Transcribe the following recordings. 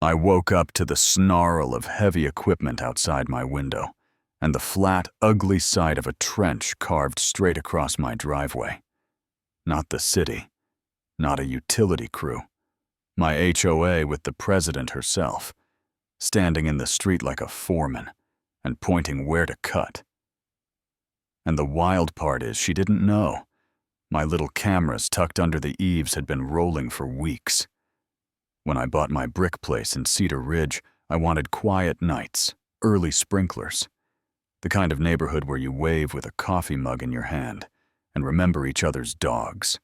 I woke up to the snarl of heavy equipment outside my window and the flat, ugly sight of a trench carved straight across my driveway. Not the city, not a utility crew. My HOA with the president herself, standing in the street like a foreman and pointing where to cut. And the wild part is she didn't know. My little cameras tucked under the eaves had been rolling for weeks. When I bought my brick place in Cedar Ridge, I wanted quiet nights, early sprinklers, the kind of neighborhood where you wave with a coffee mug in your hand and remember each other's dogs,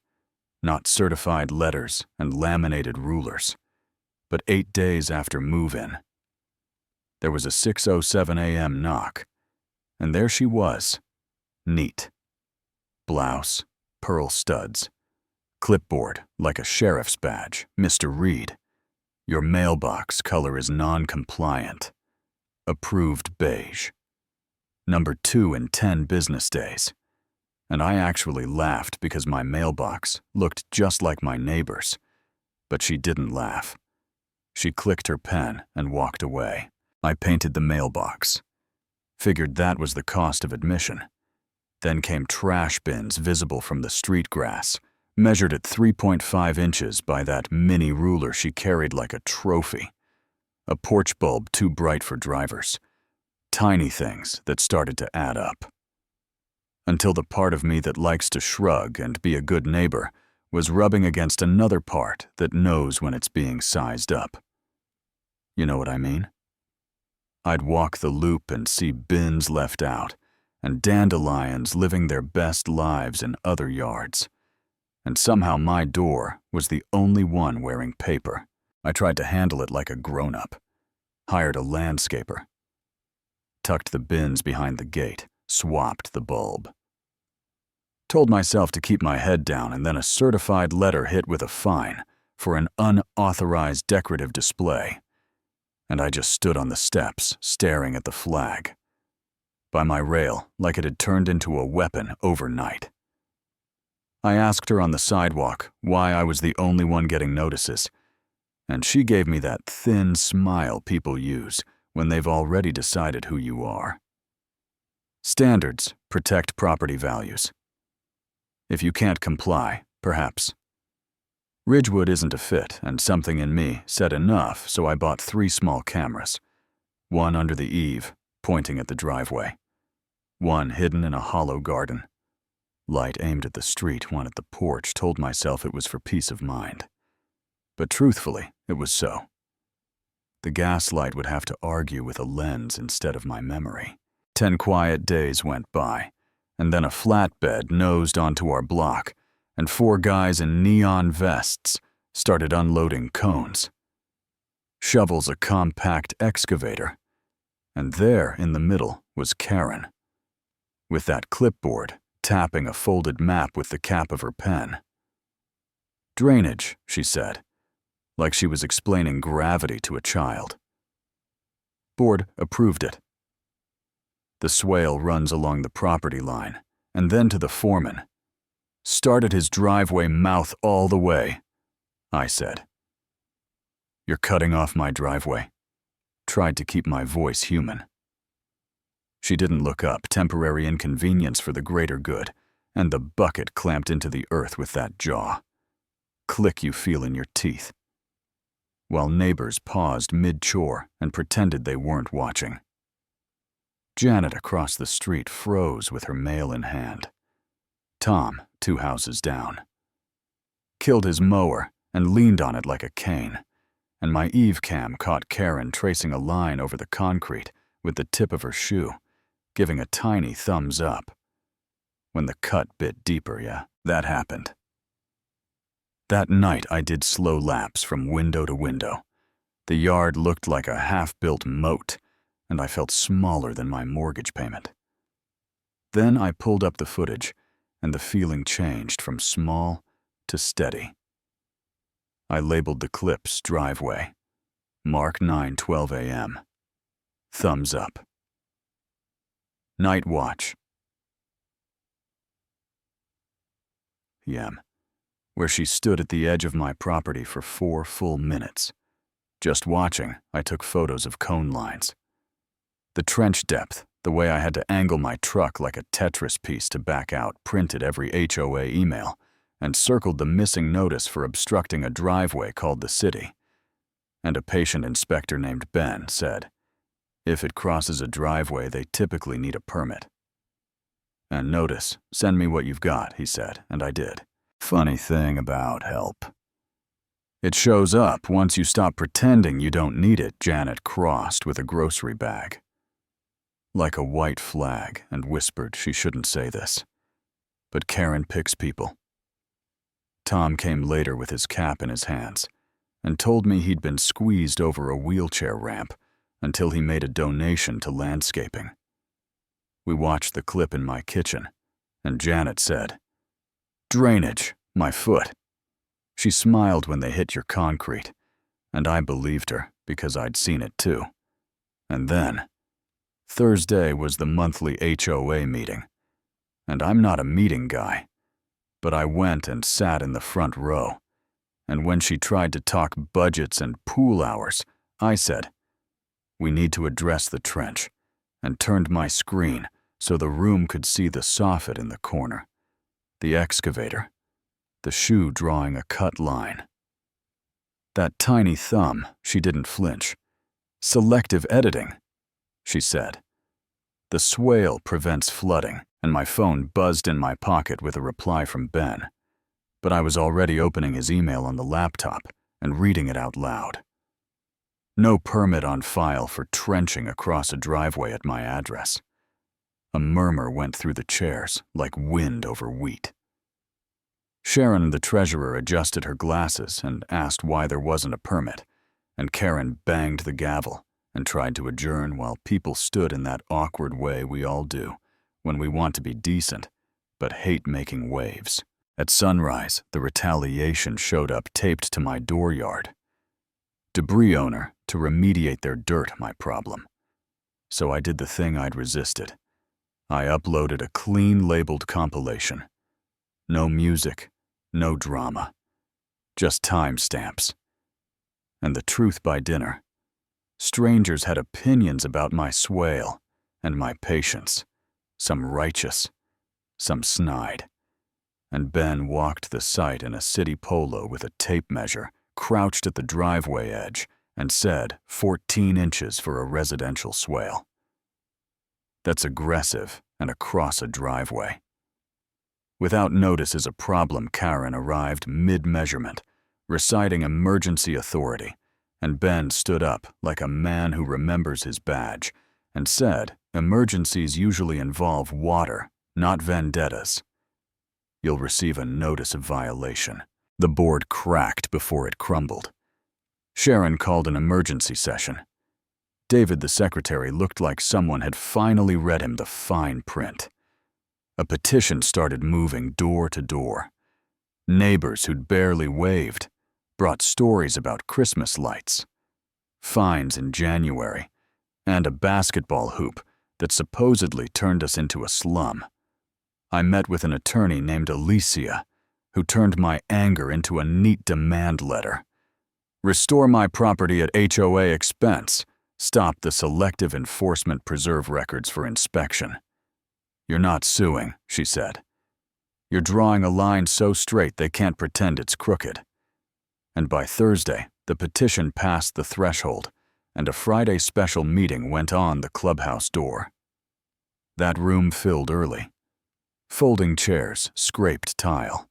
not certified letters and laminated rulers. But 8 days after move-in, there was a 6:07 a.m. knock, and there she was, neat. Blouse, pearl studs, clipboard like a sheriff's badge, Mr. Reed. Your mailbox color is non-compliant. Approved beige. Number 2 in 10 business days. And I actually laughed because my mailbox looked just like my neighbor's. But she didn't laugh. She clicked her pen and walked away. I painted the mailbox. Figured that was the cost of admission. Then came trash bins visible from the street grass, measured at 3.5 inches by that mini ruler she carried like a trophy. A porch bulb too bright for drivers. Tiny things that started to add up. Until the part of me that likes to shrug and be a good neighbor was rubbing against another part that knows when it's being sized up. You know what I mean? I'd walk the loop and see bins left out, and dandelions living their best lives in other yards. And somehow my door was the only one wearing paper. I tried to handle it like a grown-up. Hired a landscaper. Tucked the bins behind the gate, swapped the bulb. Told myself to keep my head down, and then a certified letter hit with a fine for an unauthorized decorative display. And I just stood on the steps, staring at the flag. By my rail, like it had turned into a weapon overnight. I asked her on the sidewalk why I was the only one getting notices, and she gave me that thin smile people use when they've already decided who you are. Standards protect property values. If you can't comply, perhaps. Ridgewood isn't a fit, and something in me said enough, so I bought 3 small cameras. One under the eave, pointing at the driveway. One hidden in a hollow garden. Light aimed at the street, one at the porch, told myself it was for peace of mind. But truthfully, it was so. The gaslight would have to argue with a lens instead of my memory. 10 quiet days went by, and then a flatbed nosed onto our block, and 4 guys in neon vests started unloading cones. Shovels a compact excavator, and there in the middle was Karen, with that clipboard, tapping a folded map with the cap of her pen. Drainage, she said, like she was explaining gravity to a child. Board approved it. The swale runs along the property line, and then to the foreman. Started his driveway mouth all the way, I said. You're cutting off my driveway. Tried to keep my voice human. She didn't look up, temporary inconvenience for the greater good, and the bucket clamped into the earth with that jaw. Click you feel in your teeth. While neighbors paused mid-chore and pretended they weren't watching. Janet across the street froze with her mail in hand. Tom, 2 houses down. Killed his mower and leaned on it like a cane, and my Eve cam caught Karen tracing a line over the concrete with the tip of her shoe, giving a tiny thumbs up. When the cut bit deeper, yeah, that happened. That night I did slow laps from window to window. The yard looked like a half-built moat, and I felt smaller than my mortgage payment. Then I pulled up the footage, and the feeling changed from small to steady. I labeled the clips driveway. Mark 9:12 a.m. Thumbs up. Night watch. PM, where she stood at the edge of my property for 4 full minutes, Just watching, I took photos of cone lines. The trench depth, the way I had to angle my truck like a Tetris piece to back out, printed every HOA email, and circled the missing notice for obstructing a driveway called the city. And a patient inspector named Ben said, if it crosses a driveway, they typically need a permit. And notice, send me what you've got, he said, and I did. Funny thing about help. It shows up once you stop pretending you don't need it, Janet crossed with a grocery bag. Like a white flag, and whispered she shouldn't say this. But Karen picks people. Tom came later with his cap in his hands and told me he'd been squeezed over a wheelchair ramp until he made a donation to landscaping. We watched the clip in my kitchen, and Janet said, "Drainage, my foot." She smiled when they hit your concrete, and I believed her because I'd seen it too. And then, Thursday was the monthly HOA meeting, and I'm not a meeting guy, but I went and sat in the front row, and when she tried to talk budgets and pool hours, I said, "We need to address the trench," and turned my screen so the room could see the soffit in the corner, the excavator, the shoe drawing a cut line. That tiny thumb, she didn't flinch. "Selective editing," she said. The swale prevents flooding, and my phone buzzed in my pocket with a reply from Ben. But I was already opening his email on the laptop and reading it out loud. No permit on file for trenching across a driveway at my address. A murmur went through the chairs like wind over wheat. Sharon, the treasurer, adjusted her glasses and asked why there wasn't a permit, and Karen banged the gavel and tried to adjourn while people stood in that awkward way we all do when we want to be decent but hate making waves. At sunrise, the retaliation showed up taped to my dooryard. Debris owner to remediate their dirt, my problem. So I did the thing I'd resisted. I uploaded a clean labeled compilation. No music, no drama, just timestamps. And the truth by dinner. Strangers had opinions about my swale and my patience, some righteous, some snide. And Ben walked the site in a city polo with a tape measure, crouched at the driveway edge, and said 14 inches for a residential swale. That's aggressive and across a driveway. Without notice as a problem, Karen arrived mid-measurement, reciting emergency authority, and Ben stood up like a man who remembers his badge and said, "Emergencies usually involve water, not vendettas. You'll receive a notice of violation." The board cracked before it crumbled. Sharon called an emergency session. David, the secretary, looked like someone had finally read him the fine print. A petition started moving door to door. Neighbors who'd barely waved brought stories about Christmas lights, fines in January, and a basketball hoop that supposedly turned us into a slum. I met with an attorney named Alicia, who turned my anger into a neat demand letter. Restore my property at HOA expense. Stop the selective enforcement, preserve records for inspection. You're not suing, she said. You're drawing a line so straight they can't pretend it's crooked. And by Thursday, the petition passed the threshold, and a Friday special meeting went on the clubhouse door. That room filled early. Folding chairs, scraped tile.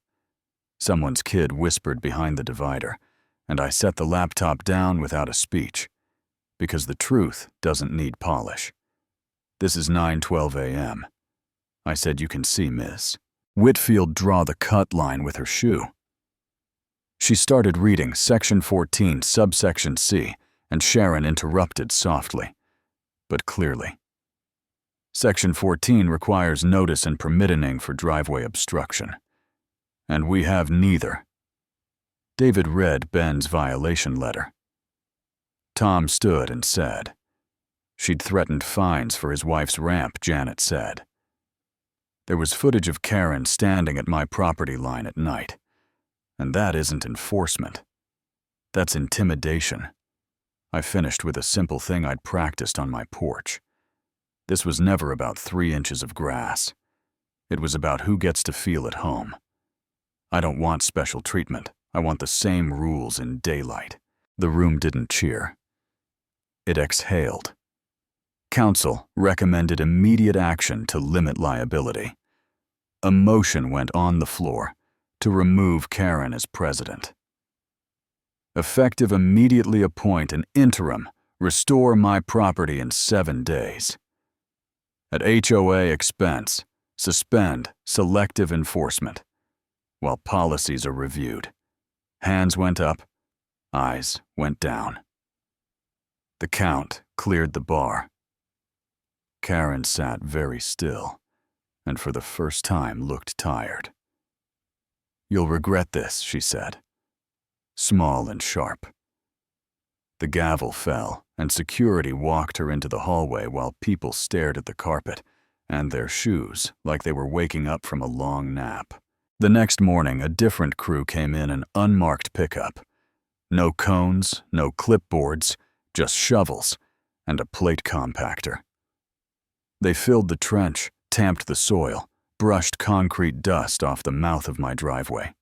Someone's kid whispered behind the divider, and I set the laptop down without a speech, because the truth doesn't need polish. This is 9:12 a.m. I said, "You can see Ms. Whitfield draw the cut line with her shoe." She started reading Section 14, subsection C, and Sharon interrupted softly, but clearly. Section 14 requires notice and permitting for driveway obstruction. And we have neither. David read Ben's violation letter. Tom stood and said, "She'd threatened fines for his wife's ramp," Janet said. There was footage of Karen standing at my property line at night. And that isn't enforcement. That's intimidation. I finished with a simple thing I'd practiced on my porch. This was never about 3 inches of grass. It was about who gets to feel at home. I don't want special treatment. I want the same rules in daylight. The room didn't cheer. It exhaled. Council recommended immediate action to limit liability. A motion went on the floor to remove Karen as president. Effective, immediately appoint an interim, restore my property in 7 days. At HOA expense, suspend selective enforcement while policies are reviewed. Hands went up, eyes went down. The count cleared the bar. Karen sat very still, and for the first time looked tired. "You'll regret this," she said, small and sharp. The gavel fell, and security walked her into the hallway while people stared at the carpet and their shoes like they were waking up from a long nap. The next morning, a different crew came in an unmarked pickup. No cones, no clipboards, just shovels and a plate compactor. They filled the trench, tamped the soil, brushed concrete dust off the mouth of my driveway.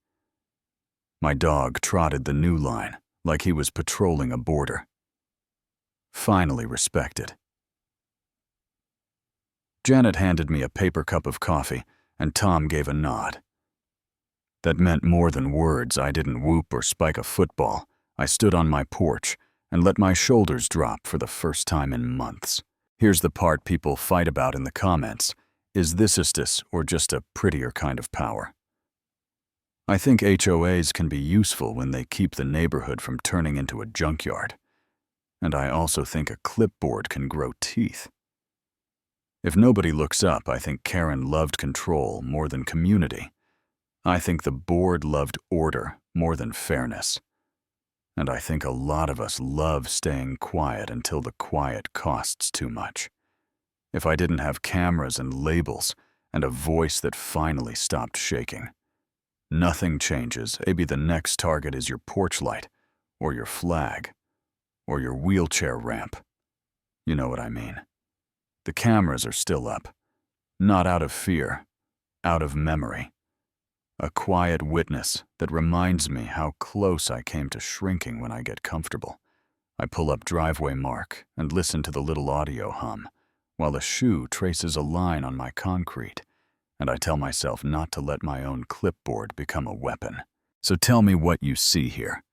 My dog trotted the new line like he was patrolling a border. Finally respected. Janet handed me a paper cup of coffee, and Tom gave a nod. That meant more than words. I didn't whoop or spike a football. I stood on my porch and let my shoulders drop for the first time in months. Here's the part people fight about in the comments. Is this justice or just a prettier kind of power? I think HOAs can be useful when they keep the neighborhood from turning into a junkyard. And I also think a clipboard can grow teeth. If nobody looks up, I think Karen loved control more than community. I think the board loved order more than fairness. And I think a lot of us love staying quiet until the quiet costs too much. If I didn't have cameras and labels and a voice that finally stopped shaking. Nothing changes. Maybe the next target is your porch light, or your flag, or your wheelchair ramp. You know what I mean. The cameras are still up, not out of fear, out of memory. A quiet witness that reminds me how close I came to shrinking when I get comfortable. I pull up driveway mark and listen to the little audio hum, while a shoe traces a line on my concrete, and I tell myself not to let my own clipboard become a weapon. So tell me what you see here.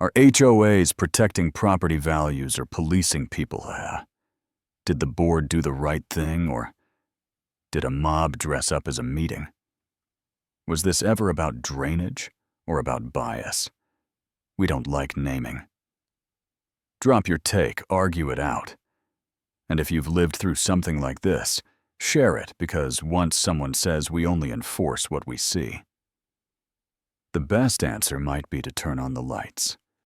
Are HOAs protecting property values or policing people? Did the board do the right thing, or did a mob dress up as a meeting? Was this ever about drainage or about bias? We don't like naming. Drop your take, argue it out. And if you've lived through something like this, share it, because once someone says we only enforce what we see. The best answer might be to turn on the lights.